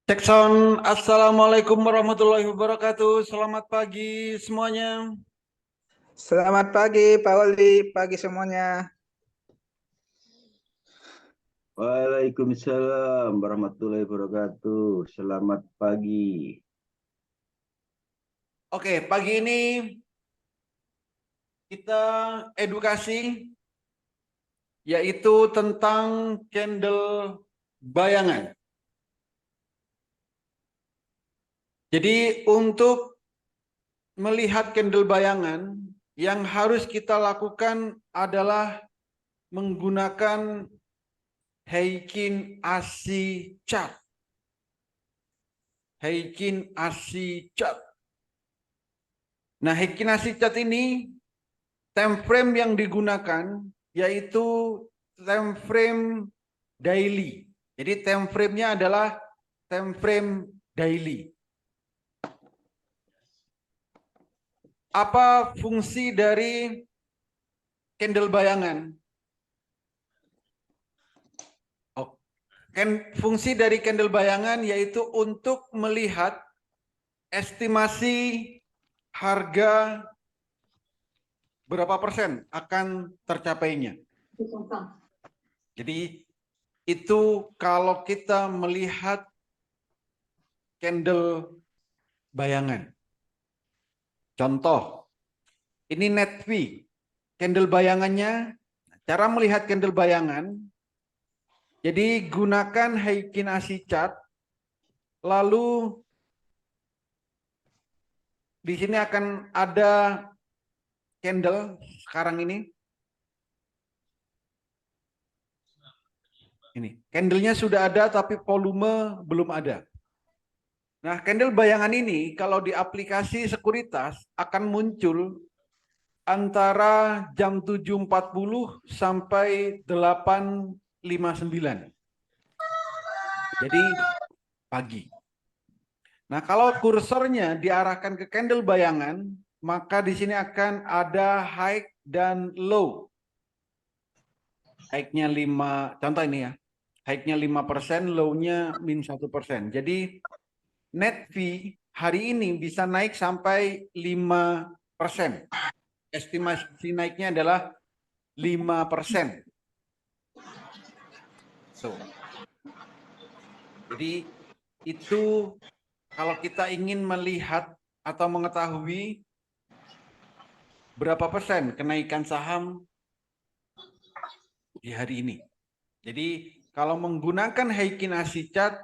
Cek sound. Assalamualaikum warahmatullahi wabarakatuh. Selamat pagi semuanya. Selamat pagi Pak Oli, pagi semuanya. Waalaikumsalam warahmatullahi wabarakatuh. Selamat pagi. Oke, pagi ini kita edukasi yaitu tentang candle bayangan. Jadi untuk melihat candle bayangan yang harus kita lakukan adalah menggunakan Heikin ASI chart. Heikin ASI chart. Nah, Heikin ASI chart ini time frame yang digunakan yaitu time frame daily. Jadi time frame-nya adalah time frame daily. Apa fungsi dari candle bayangan? Fungsi dari candle bayangan yaitu untuk melihat estimasi harga berapa persen akan tercapainya. Jadi itu kalau kita melihat candle bayangan. Contoh, ini net fee. Candle bayangannya, cara melihat candle bayangan, jadi gunakan Heikin ASI chart, lalu di sini akan ada candle sekarang ini. Ini, candlenya sudah ada tapi volume belum ada. Nah, candle bayangan ini kalau di aplikasi sekuritas akan muncul antara jam 7.40 sampai 8.59. Jadi pagi. Nah, kalau kursornya diarahkan ke candle bayangan, maka di sini akan ada high dan low. High-nya 5, contoh ini ya. High-nya 5%, low-nya min 1%. Jadi net fee hari ini bisa naik sampai 5%. Estimasi naiknya adalah 5%. Jadi itu kalau kita ingin melihat atau mengetahui berapa persen kenaikan saham di hari ini. Jadi kalau menggunakan Heikin ASI chart,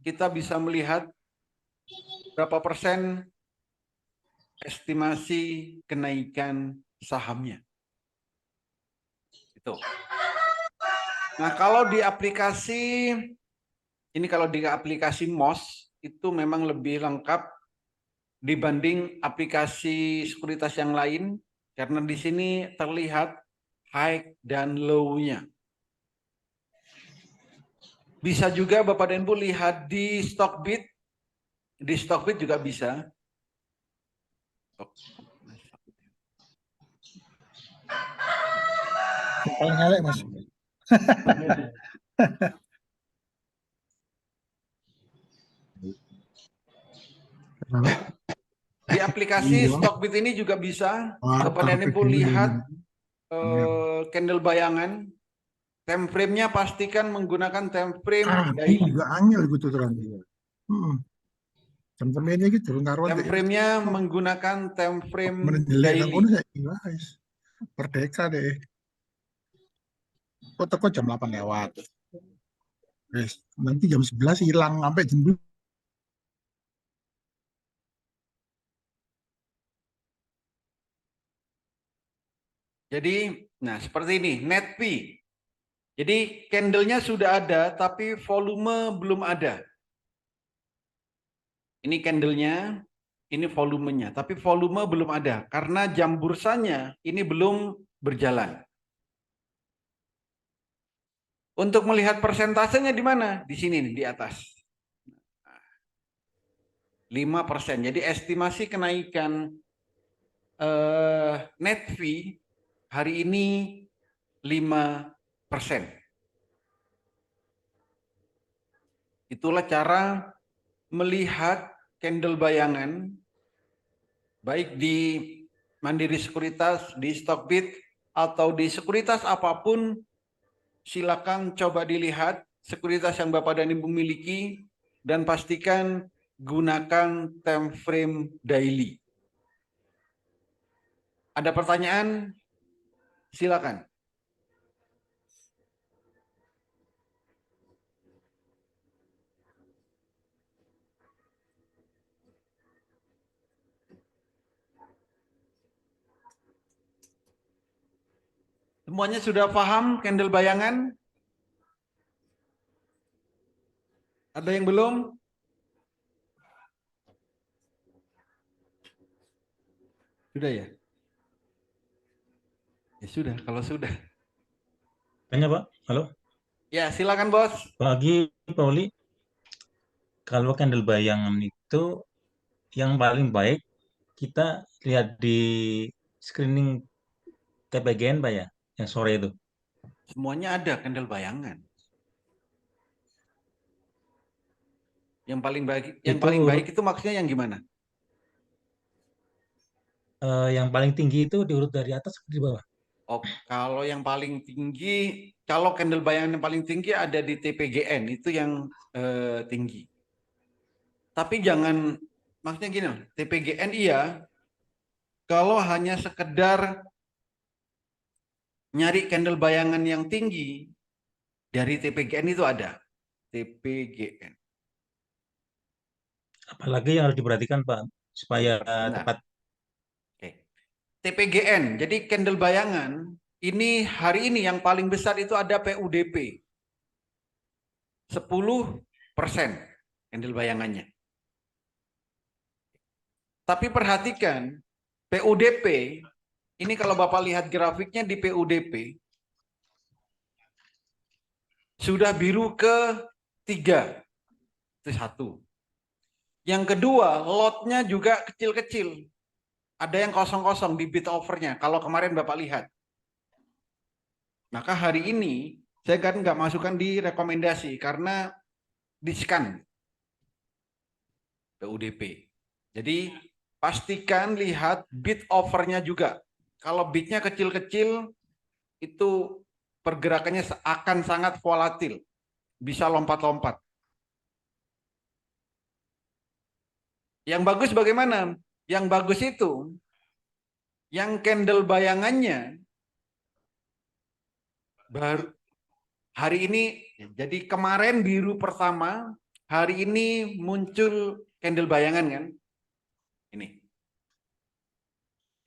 kita bisa melihat berapa persen estimasi kenaikan sahamnya. Itu. Nah, kalau di aplikasi ini, kalau di aplikasi MOS itu memang lebih lengkap dibanding aplikasi sekuritas yang lain karena di sini terlihat high dan low-nya. Bisa juga Bapak dan Ibu lihat di Stockbit. Di Stockbit juga bisa. Paling ngelek, Mas. Di aplikasi Stockbit ini juga bisa Bapak dan Ibu lihat candle bayangan. Time frame-nya pastikan menggunakan time frame daily. Juga angel gitu terang. Time frame-nya gitu, Time frame-nya menggunakan time frame daily. daily. Merdeka deh. Kok teko jam 8 lewat. Guys, nanti jam 11 hilang sampai jam 2. Jadi, nah seperti ini, net fee. Jadi candlenya sudah ada, tapi volume belum ada. Ini candlenya, ini volumenya, tapi volume belum ada karena jam bursanya ini belum berjalan. Untuk melihat persentasenya di mana? Di sini nih, di atas. 5%. Jadi estimasi kenaikan net fee hari ini 5%. Itulah cara melihat candle bayangan, baik di Mandiri Sekuritas, di Stockbit, atau di sekuritas apapun, silakan coba dilihat sekuritas yang Bapak dan Ibu miliki, dan pastikan gunakan time frame daily. Ada pertanyaan? Silakan. Semuanya sudah paham candle bayangan? Ada yang belum? Sudah ya? Ya sudah, kalau sudah. Tanya Pak, halo. Ya, silakan Bos. Pagi Pak Oli, kalau candle bayangan itu yang paling baik kita lihat di screening TPGN Pak ya, yang sore itu. Semuanya ada candle bayangan. Yang paling baik itu maksudnya yang gimana? Yang paling tinggi itu diurut dari atas ke di bawah. Oh, kalau yang paling tinggi, kalau candle bayangan yang paling tinggi ada di TPGN, itu yang tinggi. Tapi jangan, maksudnya gini, TPGN iya, kalau hanya sekedar nyari candle bayangan yang tinggi, dari TPGN itu ada. TPGN. Apalagi yang harus diperhatikan Pak, supaya Benar. tepat. Oke. TPGN, jadi candle bayangan, ini hari ini yang paling besar itu ada PUDP. 10% candle bayangannya. Tapi perhatikan, PUDP, ini kalau Bapak lihat grafiknya di PUDP, sudah biru ke-3. Itu satu. Yang kedua, lotnya juga kecil-kecil. Ada yang kosong-kosong di bid overnya, kalau kemarin Bapak lihat. Maka hari ini, saya kan nggak masukkan di rekomendasi, karena di-scan PUDP. Jadi, pastikan lihat bid overnya juga. Kalau bidnya kecil-kecil, itu pergerakannya akan sangat volatil. Bisa lompat-lompat. Yang bagus bagaimana? Yang bagus itu, yang candle bayangannya, baru hari ini, jadi kemarin biru pertama, hari ini muncul candle bayangan kan? Ini.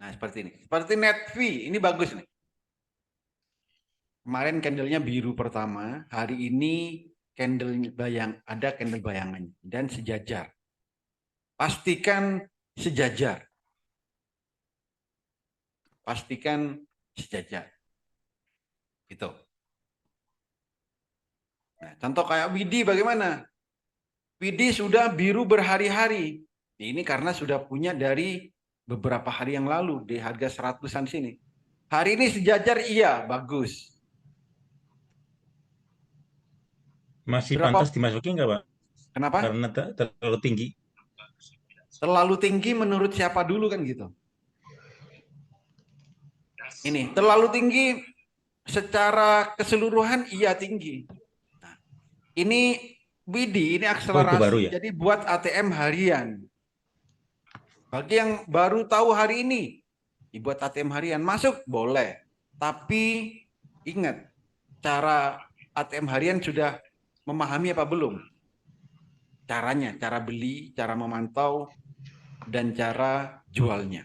Nah, seperti ini. Seperti NetV, ini bagus nih. Kemarin candlenya biru pertama, hari ini ada candle bayangannya dan sejajar. Pastikan sejajar. Pastikan sejajar. Gitu. Nah, contoh kayak Widi bagaimana? Widi sudah biru berhari-hari. Ini karena sudah punya dari beberapa hari yang lalu di harga 100-an sini. Hari ini sejajar, iya, bagus. Masih Berapa? pantas dimasuki nggak Pak? Kenapa? Karena terlalu tinggi. Terlalu tinggi menurut siapa dulu kan gitu. Ini terlalu tinggi secara keseluruhan, iya tinggi. Nah, ini Widi, ini akselerasi. baru ya? Jadi buat ATM harian. Bagi yang baru tahu hari ini, dibuat ATM harian, masuk boleh. Tapi ingat, cara ATM harian sudah memahami apa belum? Caranya, cara beli, cara memantau, dan cara jualnya.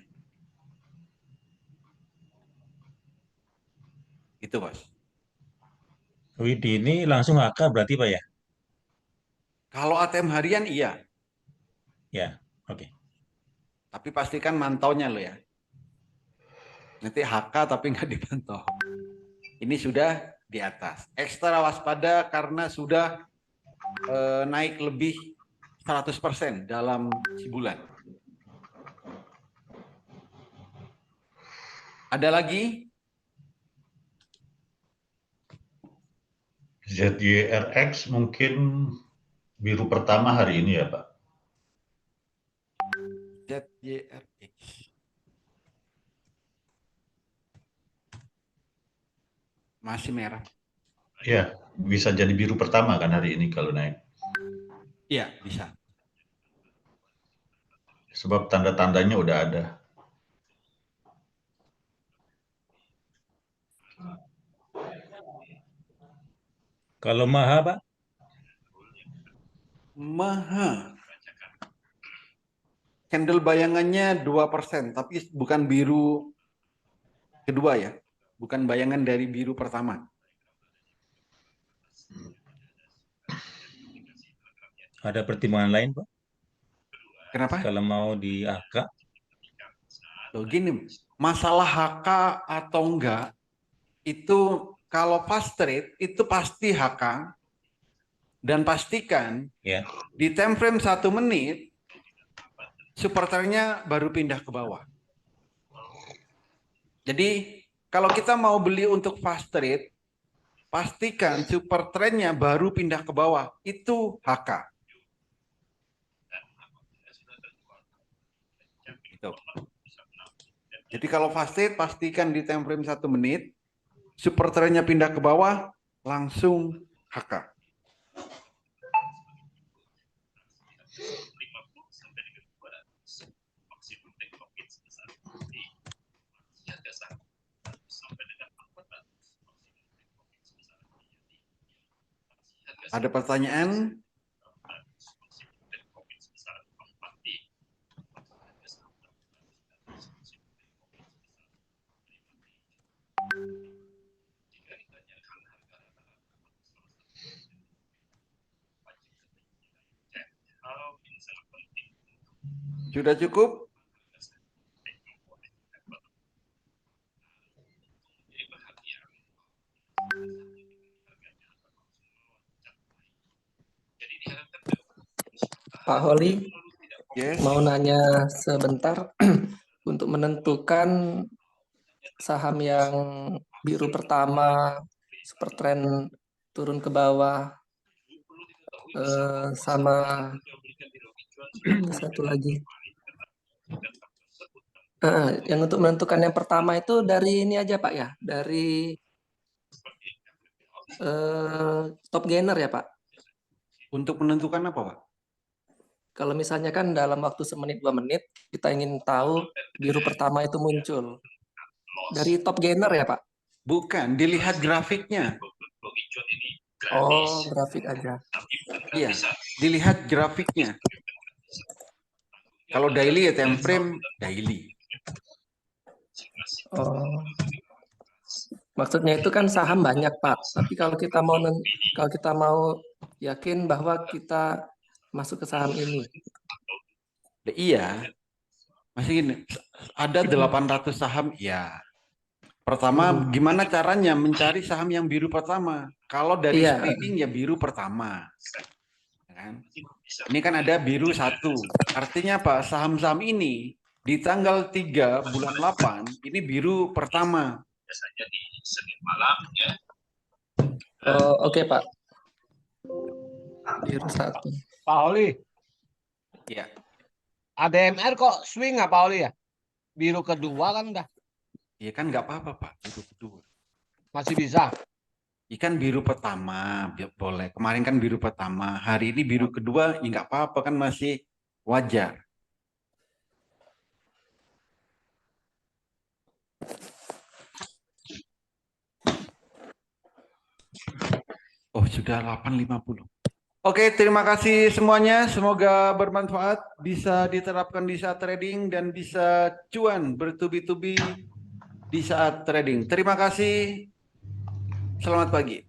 Itu, Bos. Widi ini langsung HK berarti Pak ya? Kalau ATM harian, iya. Ya, oke. Tapi pastikan mantaunya lo ya. Nanti HK tapi nggak dipantau. Ini sudah di atas. Ekstra waspada karena sudah naik lebih 100% dalam sebulan. Ada lagi? ZYRX mungkin biru pertama hari ini ya Pak. YRX. Masih merah. Ya, bisa jadi biru pertama kan hari ini kalau naik. Iya, bisa. Sebab tanda-tandanya udah ada. Kalau Maha, Pak, Maha. Candle bayangannya 2%, tapi bukan biru kedua ya. Bukan bayangan dari biru pertama. ada pertimbangan lain, Pak. Kenapa? Kalau mau di AK, Tuh, gini, masalah HK atau enggak, itu kalau fast trade itu pasti HK, dan pastikan ya. di time frame 1 menit, super trendnya baru pindah ke bawah. Jadi kalau kita mau beli untuk fast trade, pastikan super trendnya baru pindah ke bawah, itu HK. Gitu. Jadi kalau fast trade, pastikan di time frame 1 menit, super trendnya pindah ke bawah, langsung HK. Ada pertanyaan? Sudah cukup? Pak Holi, Yes. mau nanya sebentar untuk menentukan saham yang biru pertama, super trend turun ke bawah, sama satu lagi. Yang untuk menentukan yang pertama itu dari ini aja Pak ya, dari top gainer ya Pak. Untuk menentukan apa, Pak? Kalau misalnya kan dalam waktu 1-2 menit kita ingin tahu biru pertama itu muncul. Dari top gainer ya Pak? Bukan, dilihat grafiknya. Oh, grafik aja. Iya, dilihat grafiknya. Kalau daily ya time frame daily. Oh. Maksudnya itu kan saham banyak Pak. Tapi kalau kita mau yakin bahwa kita masuk ke saham ini. Iya. Masih gini, ada 800 saham, ya. Pertama, gimana caranya mencari saham yang biru pertama? Kalau dari Iya. screening ya biru pertama. Kan? Ini kan ada biru 1. Artinya apa? Saham-saham ini di tanggal 3 bulan 8 ini biru pertama. Oh, oke Pak. Biru 1. Pak Oli, Ya. ADMR kok swing nggak Pak Oli ya? Biru kedua kan udah Ya kan nggak apa-apa, Pak. Biru kedua. masih bisa. Ikan biru pertama, boleh. Kemarin kan biru pertama. Hari ini biru kedua, ya nggak apa-apa kan masih wajar. Oh, sudah 8.50. Oke, terima kasih semuanya. Semoga bermanfaat, bisa diterapkan di saat trading dan bisa cuan bertubi-tubi di saat trading. Terima kasih. Selamat pagi.